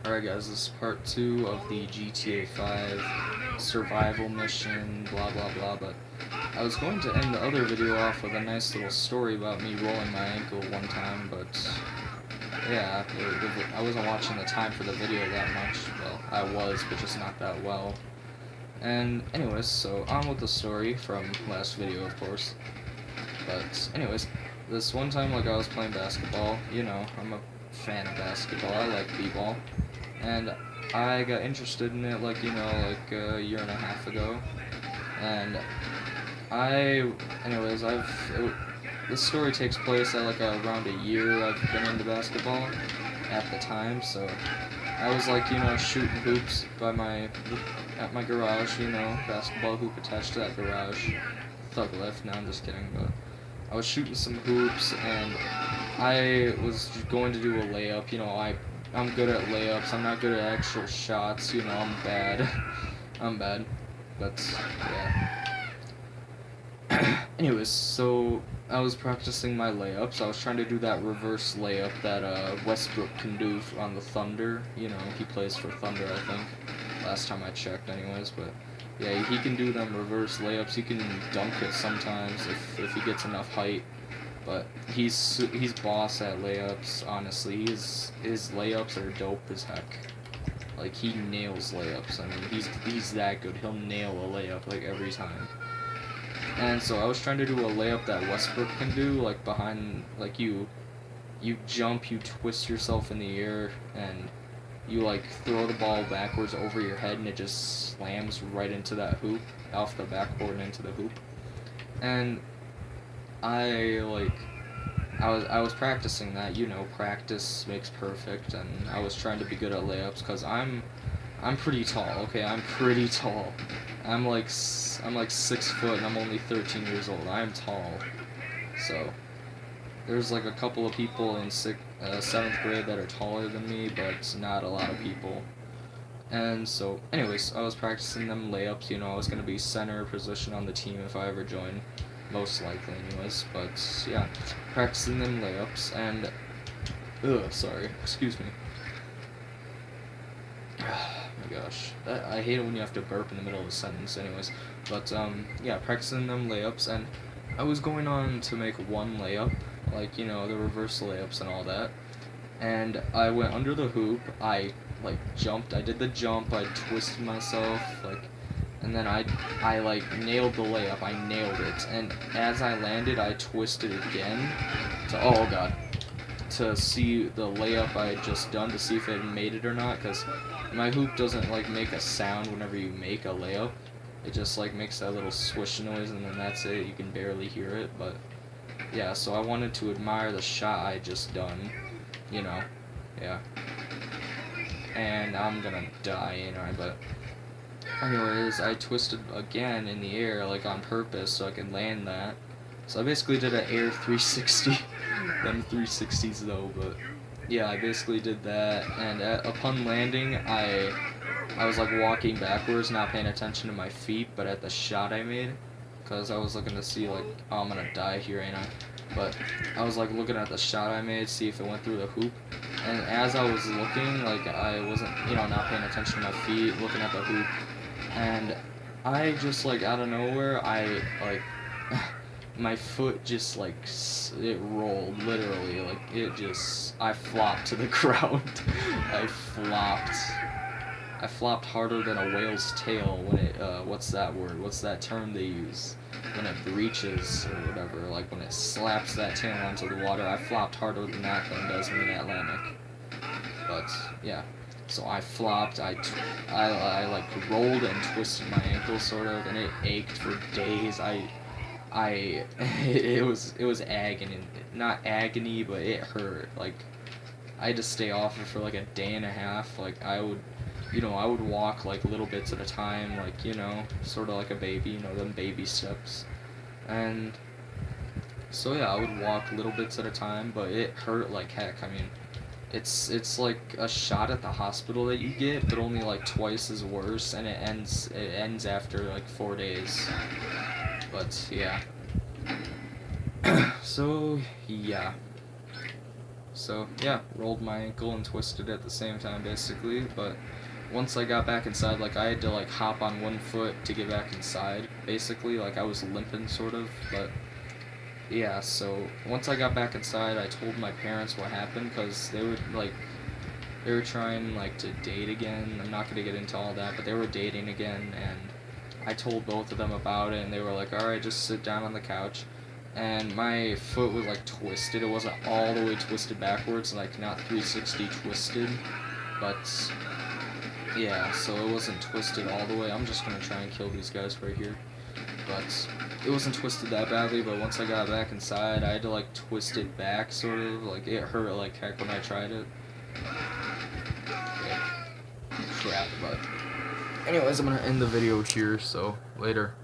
Alright guys, this is part 2 of the GTA 5 survival mission, blah blah blah, but I was going to end the other video off with a nice little story about me rolling my ankle one time, but yeah, I wasn't watching the time for the video that much. Well, I was, but just not that well. And anyways, so on with the story from last video, of course. But anyways, this one time, like, I was playing basketball. You know, I'm a fan of basketball. I like b-ball. And I got interested in it, like, you know, like a year and a half ago. And this story takes place at like around a year I've been into basketball at the time, so I was like, you know, shooting hoops at my garage, you know, basketball hoop attached to that garage. Thug lift, no, I'm just kidding, but I was shooting some hoops and I was going to do a layup, you know, I'm good at layups, I'm not good at actual shots, you know, I'm bad. I'm bad. But yeah. Anyways, so I was practicing my layups. I was trying to do that reverse layup that Westbrook can do on the Thunder. You know, he plays for Thunder, I think. Last time I checked, anyways. But yeah, he can do them reverse layups. He can dunk it sometimes if he gets enough height. But he's boss at layups. Honestly, his layups are dope as heck. Like, he nails layups. I mean, he's that good. He'll nail a layup like every time. And so I was trying to do a layup that Westbrook can do, like behind, like you jump, you twist yourself in the air, and you like throw the ball backwards over your head, and it just slams right into that hoop, off the backboard and into the hoop. And I was practicing that, you know, practice makes perfect, and I was trying to be good at layups because I'm pretty tall. Okay, I'm pretty tall. I'm like 6 foot and I'm only 13 years old. I'm tall. So there's like a couple of people in 7th grade that are taller than me, but not a lot of people. And so, anyways, I was practicing them layups. You know, I was gonna be center position on the team if I ever join, most likely, anyways. But yeah, practicing them layups and sorry, excuse me. Oh my gosh, I hate it when you have to burp in the middle of a sentence. Anyways, but yeah, practicing them layups, and I was going on to make one layup, like, you know, the reverse layups and all that. And I went under the hoop. I like jumped. I did the jump. I twisted myself, like, and then I like nailed the layup. I nailed it. And as I landed, I twisted again. Oh god. To see the layup I had just done, to see if it made it or not, because my hoop doesn't like make a sound whenever you make a layup. It just like makes that little swish noise, and then that's it. You can barely hear it. But yeah, so I wanted to admire the shot I just done, you know. Yeah, and I'm gonna die, you know. But anyways, I twisted again in the air, like on purpose, so I could land that. So I basically did an air 360. Them 360s though, but yeah, I basically did that, and upon landing, I was like walking backwards, not paying attention to my feet, but at the shot I made, because I was looking to see, like, oh, I'm gonna die here, ain't I? But I was like looking at the shot I made, see if it went through the hoop, and as I was looking, like, I wasn't, you know, not paying attention to my feet, looking at the hoop, and I just, like, out of nowhere, I like my foot just like it rolled, literally, like I flopped to the ground. I flopped harder than a whale's tail when it what's that word, what's that term they use when it breaches or whatever, like when it slaps that tail onto the water. I flopped harder than that thing does in the Atlantic. But yeah, so I flopped, I like rolled and twisted my ankle sort of, and it ached for days. It was agony, not agony, but it hurt. Like, I had to stay off it for like a day and a half. Like, I would walk like little bits at a time, like, you know, sort of like a baby, you know, them baby steps. And so yeah, I would walk little bits at a time, but it hurt like heck. I mean, it's like a shot at the hospital that you get, but only like twice as worse, and it ends after like 4 days. But yeah. So yeah. So yeah, rolled my ankle and twisted it at the same time basically. But once I got back inside, like I had to like hop on one foot to get back inside basically. Like I was limping sort of, but yeah. So once I got back inside, I told my parents what happened because they were trying like to date again. I'm not gonna get into all that, but they were dating again, and I told both of them about it, and they were like, "All right, just sit down on the couch." And my foot was like twisted. It wasn't all the way twisted backwards, like not 360 twisted, but yeah. So it wasn't twisted all the way. I'm just gonna try and kill these guys right here, but it wasn't twisted that badly. But once I got back inside, I had to like twist it back, sort of. Like it hurt like heck when I tried it. Yeah. Crap, but anyways, I'm gonna end the video here, so later.